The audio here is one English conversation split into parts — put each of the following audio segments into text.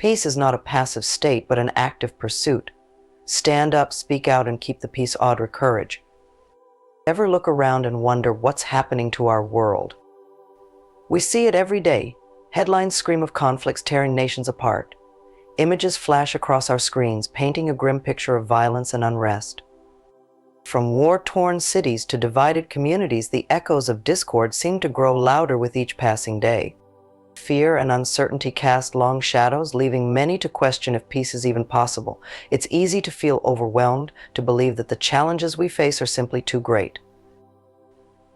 Peace is not a passive state, but an active pursuit. Stand up, speak out, and keep the peace. Audre courage. Ever look around and wonder what's happening to our world? We see it every day. Headlines scream of conflicts tearing nations apart. Images flash across our screens, painting a grim picture of violence and unrest. From war-torn cities to divided communities, the echoes of discord seem to grow louder with each passing day. Fear and uncertainty cast long shadows, leaving many to question if peace is even possible. It's easy to feel overwhelmed, to believe that the challenges we face are simply too great.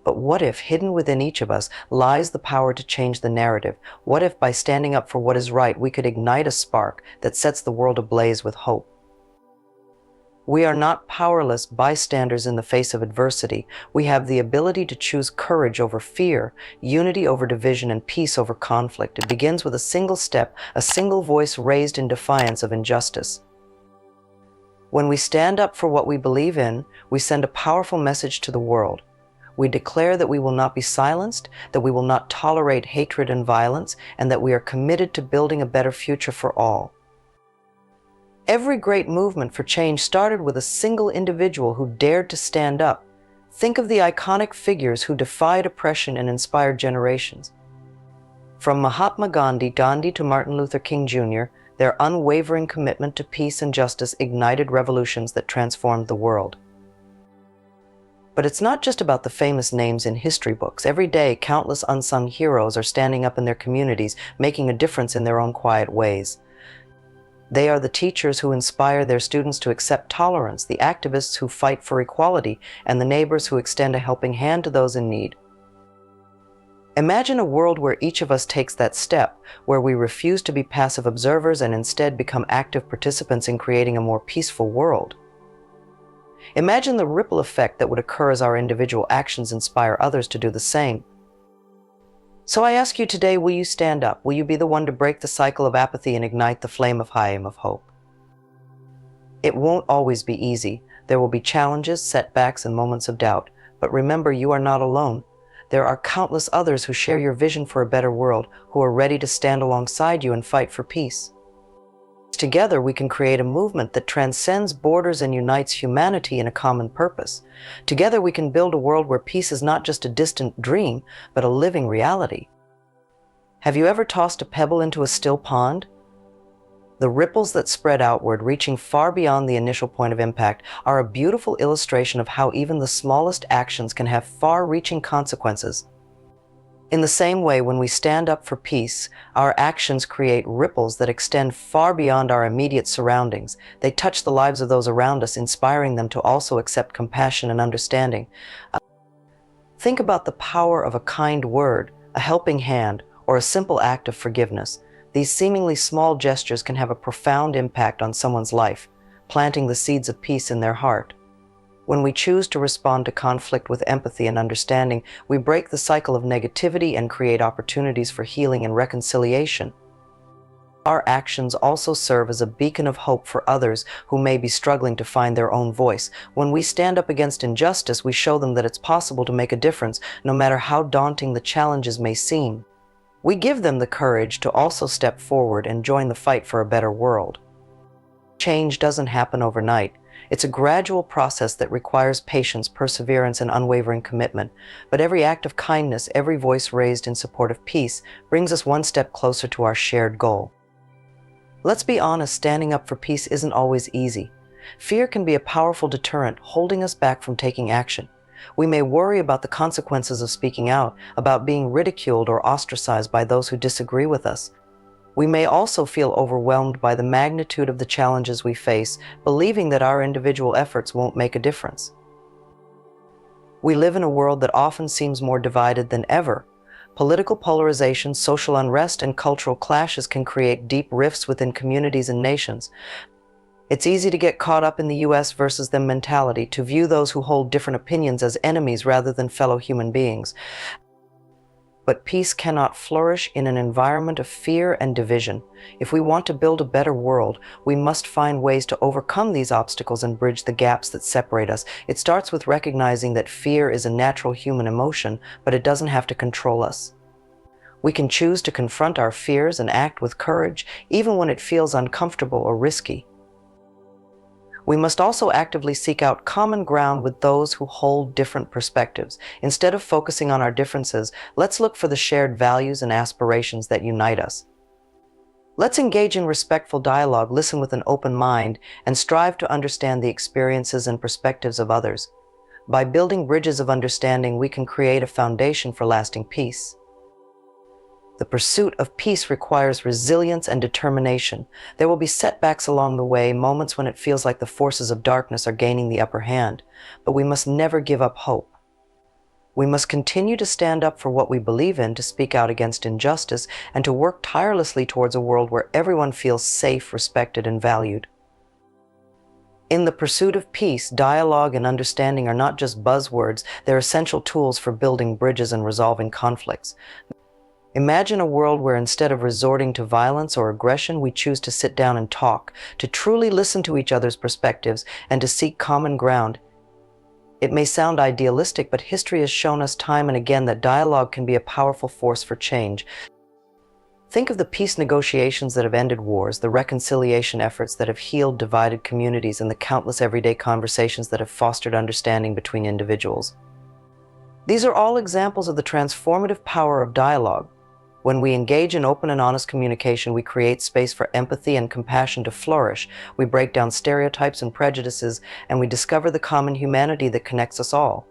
But what if, hidden within each of us, lies the power to change the narrative? What if, by standing up for what is right, we could ignite a spark that sets the world ablaze with hope? We are not powerless bystanders in the face of adversity. We have the ability to choose courage over fear, unity over division, and peace over conflict. It begins with a single step, a single voice raised in defiance of injustice. When we stand up for what we believe in, we send a powerful message to the world. We declare that we will not be silenced, that we will not tolerate hatred and violence, and that we are committed to building a better future for all. Every great movement for change started with a single individual who dared to stand up. Think of the iconic figures who defied oppression and inspired generations. From Mahatma Gandhi to Martin Luther King Jr., their unwavering commitment to peace and justice ignited revolutions that transformed the world. But it's not just about the famous names in history books. Every day, countless unsung heroes are standing up in their communities, making a difference in their own quiet ways. They are the teachers who inspire their students to accept tolerance, the activists who fight for equality, and the neighbors who extend a helping hand to those in need. Imagine a world where each of us takes that step, where we refuse to be passive observers and instead become active participants in creating a more peaceful world. Imagine the ripple effect that would occur as our individual actions inspire others to do the same. So I ask you today, will you stand up? Will you be the one to break the cycle of apathy and ignite the flame of hope? It won't always be easy. There will be challenges, setbacks, and moments of doubt. But remember, you are not alone. There are countless others who share your vision for a better world, who are ready to stand alongside you and fight for peace. Together, we can create a movement that transcends borders and unites humanity in a common purpose. Together, we can build a world where peace is not just a distant dream, but a living reality. Have you ever tossed a pebble into a still pond? The ripples that spread outward, reaching far beyond the initial point of impact, are a beautiful illustration of how even the smallest actions can have far-reaching consequences. In the same way, when we stand up for peace, our actions create ripples that extend far beyond our immediate surroundings. They touch the lives of those around us, inspiring them to also accept compassion and understanding. Think about the power of a kind word, a helping hand, or a simple act of forgiveness. These seemingly small gestures can have a profound impact on someone's life, planting the seeds of peace in their heart. When we choose to respond to conflict with empathy and understanding, we break the cycle of negativity and create opportunities for healing and reconciliation. Our actions also serve as a beacon of hope for others who may be struggling to find their own voice. When we stand up against injustice, we show them that it's possible to make a difference, no matter how daunting the challenges may seem. We give them the courage to also step forward and join the fight for a better world. Change doesn't happen overnight. It's a gradual process that requires patience, perseverance, and unwavering commitment. But every act of kindness, every voice raised in support of peace, brings us one step closer to our shared goal. Let's be honest, standing up for peace isn't always easy. Fear can be a powerful deterrent, holding us back from taking action. We may worry about the consequences of speaking out, about being ridiculed or ostracized by those who disagree with us. We may also feel overwhelmed by the magnitude of the challenges we face, believing that our individual efforts won't make a difference. We live in a world that often seems more divided than ever. Political polarization, social unrest, and cultural clashes can create deep rifts within communities and nations. It's easy to get caught up in the US versus them mentality, to view those who hold different opinions as enemies rather than fellow human beings. But peace cannot flourish in an environment of fear and division. If we want to build a better world, we must find ways to overcome these obstacles and bridge the gaps that separate us. It starts with recognizing that fear is a natural human emotion, but it doesn't have to control us. We can choose to confront our fears and act with courage, even when it feels uncomfortable or risky. We must also actively seek out common ground with those who hold different perspectives. Instead of focusing on our differences, let's look for the shared values and aspirations that unite us. Let's engage in respectful dialogue, listen with an open mind, and strive to understand the experiences and perspectives of others. By building bridges of understanding, we can create a foundation for lasting peace. The pursuit of peace requires resilience and determination. There will be setbacks along the way, moments when it feels like the forces of darkness are gaining the upper hand, but we must never give up hope. We must continue to stand up for what we believe in, to speak out against injustice, and to work tirelessly towards a world where everyone feels safe, respected, and valued. In the pursuit of peace, dialogue and understanding are not just buzzwords, they're essential tools for building bridges and resolving conflicts. Imagine a world where instead of resorting to violence or aggression, we choose to sit down and talk, to truly listen to each other's perspectives, and to seek common ground. It may sound idealistic, but history has shown us time and again that dialogue can be a powerful force for change. Think of the peace negotiations that have ended wars, the reconciliation efforts that have healed divided communities, and the countless everyday conversations that have fostered understanding between individuals. These are all examples of the transformative power of dialogue. When we engage in open and honest communication, we create space for empathy and compassion to flourish. We break down stereotypes and prejudices, and we discover the common humanity that connects us all.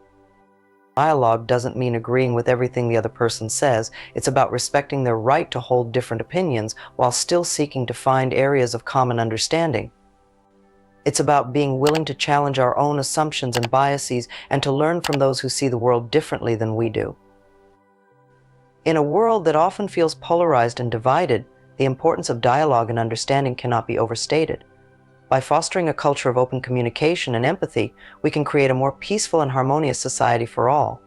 Dialogue doesn't mean agreeing with everything the other person says. It's about respecting their right to hold different opinions while still seeking to find areas of common understanding. It's about being willing to challenge our own assumptions and biases and to learn from those who see the world differently than we do. In a world that often feels polarized and divided, the importance of dialogue and understanding cannot be overstated. By fostering a culture of open communication and empathy, we can create a more peaceful and harmonious society for all.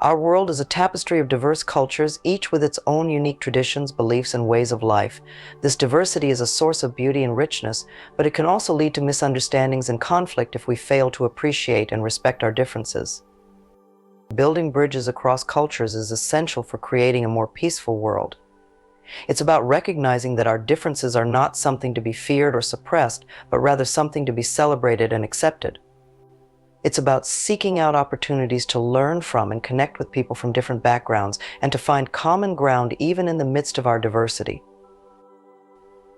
Our world is a tapestry of diverse cultures, each with its own unique traditions, beliefs, and ways of life. This diversity is a source of beauty and richness, but it can also lead to misunderstandings and conflict if we fail to appreciate and respect our differences. Building bridges across cultures is essential for creating a more peaceful world. It's about recognizing that our differences are not something to be feared or suppressed, but rather something to be celebrated and accepted. It's about seeking out opportunities to learn from and connect with people from different backgrounds and to find common ground even in the midst of our diversity.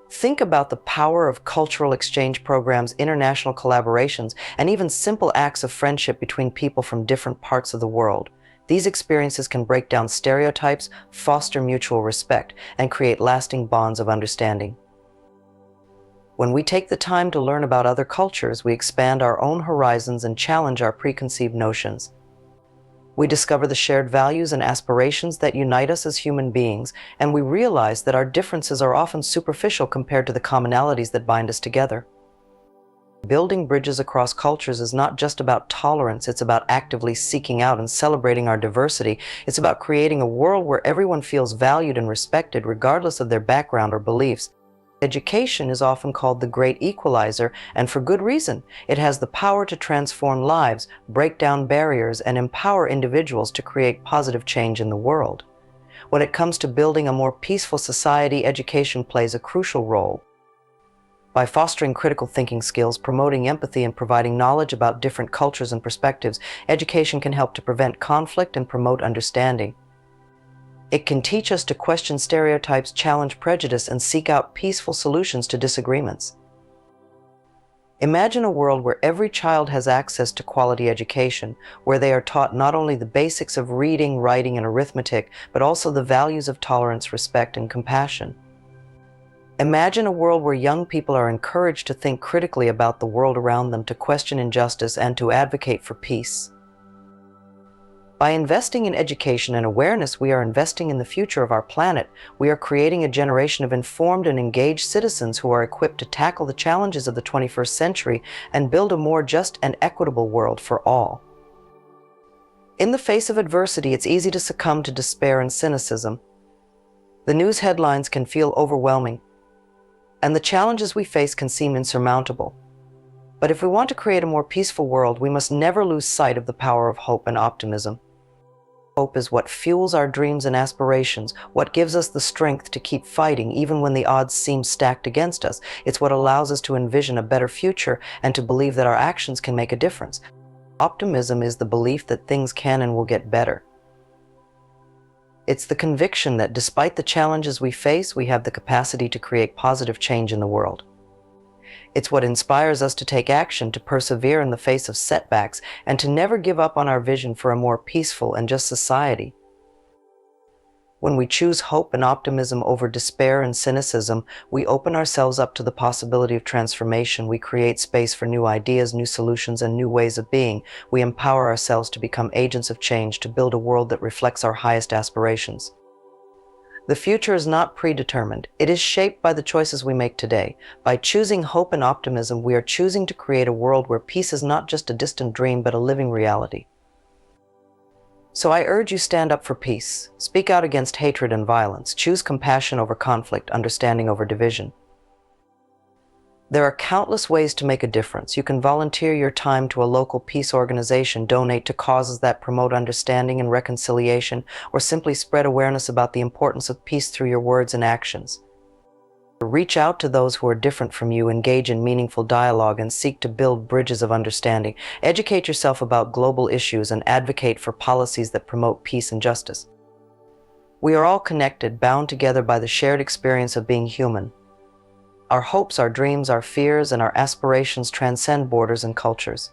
Think about the power of cultural exchange programs, international collaborations, and even simple acts of friendship between people from different parts of the world. These experiences can break down stereotypes, foster mutual respect, and create lasting bonds of understanding. When we take the time to learn about other cultures, we expand our own horizons and challenge our preconceived notions. We discover the shared values and aspirations that unite us as human beings, and we realize that our differences are often superficial compared to the commonalities that bind us together. Building bridges across cultures is not just about tolerance, it's about actively seeking out and celebrating our diversity. It's about creating a world where everyone feels valued and respected regardless of their background or beliefs. Education is often called the great equalizer, and for good reason. It has the power to transform lives, break down barriers, and empower individuals to create positive change in the world. When it comes to building a more peaceful society, education plays a crucial role. By fostering critical thinking skills, promoting empathy, and providing knowledge about different cultures and perspectives, education can help to prevent conflict and promote understanding. It can teach us to question stereotypes, challenge prejudice, and seek out peaceful solutions to disagreements. Imagine a world where every child has access to quality education, where they are taught not only the basics of reading, writing, and arithmetic, but also the values of tolerance, respect, and compassion. Imagine a world where young people are encouraged to think critically about the world around them, to question injustice, and to advocate for peace. By investing in education and awareness, we are investing in the future of our planet. We are creating a generation of informed and engaged citizens who are equipped to tackle the challenges of the 21st century and build a more just and equitable world for all. In the face of adversity, it's easy to succumb to despair and cynicism. The news headlines can feel overwhelming, and the challenges we face can seem insurmountable. But if we want to create a more peaceful world, we must never lose sight of the power of hope and optimism. Hope is what fuels our dreams and aspirations, what gives us the strength to keep fighting even when the odds seem stacked against us. It's what allows us to envision a better future and to believe that our actions can make a difference. Optimism is the belief that things can and will get better. It's the conviction that despite the challenges we face, we have the capacity to create positive change in the world. It's what inspires us to take action, to persevere in the face of setbacks, and to never give up on our vision for a more peaceful and just society. When we choose hope and optimism over despair and cynicism, we open ourselves up to the possibility of transformation. We create space for new ideas, new solutions, and new ways of being. We empower ourselves to become agents of change, to build a world that reflects our highest aspirations. The future is not predetermined. It is shaped by the choices we make today. By choosing hope and optimism, we are choosing to create a world where peace is not just a distant dream, but a living reality. So I urge you, stand up for peace. Speak out against hatred and violence. Choose compassion over conflict, understanding over division. There are countless ways to make a difference. You can volunteer your time to a local peace organization, donate to causes that promote understanding and reconciliation, or simply spread awareness about the importance of peace through your words and actions. Reach out to those who are different from you, engage in meaningful dialogue, and seek to build bridges of understanding. Educate yourself about global issues and advocate for policies that promote peace and justice. We are all connected, bound together by the shared experience of being human. Our hopes, our dreams, our fears, and our aspirations transcend borders and cultures.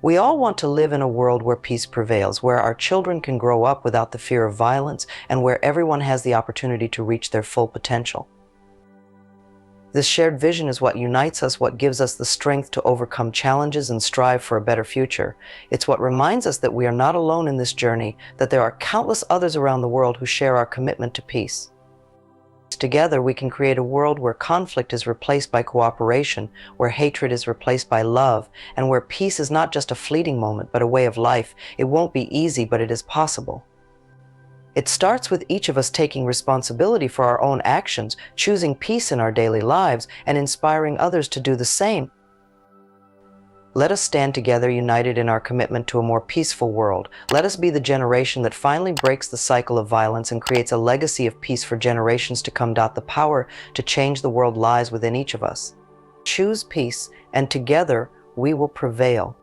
We all want to live in a world where peace prevails, where our children can grow up without the fear of violence, and where everyone has the opportunity to reach their full potential. This shared vision is what unites us, what gives us the strength to overcome challenges and strive for a better future. It's what reminds us that we are not alone in this journey, that there are countless others around the world who share our commitment to peace. Together, we can create a world where conflict is replaced by cooperation, where hatred is replaced by love, and where peace is not just a fleeting moment, but a way of life. It won't be easy, but it is possible. It starts with each of us taking responsibility for our own actions, choosing peace in our daily lives, and inspiring others to do the same. Let us stand together, united in our commitment to a more peaceful world. Let us be the generation that finally breaks the cycle of violence and creates a legacy of peace for generations to come. The power to change the world lies within each of us. Choose peace, and together we will prevail.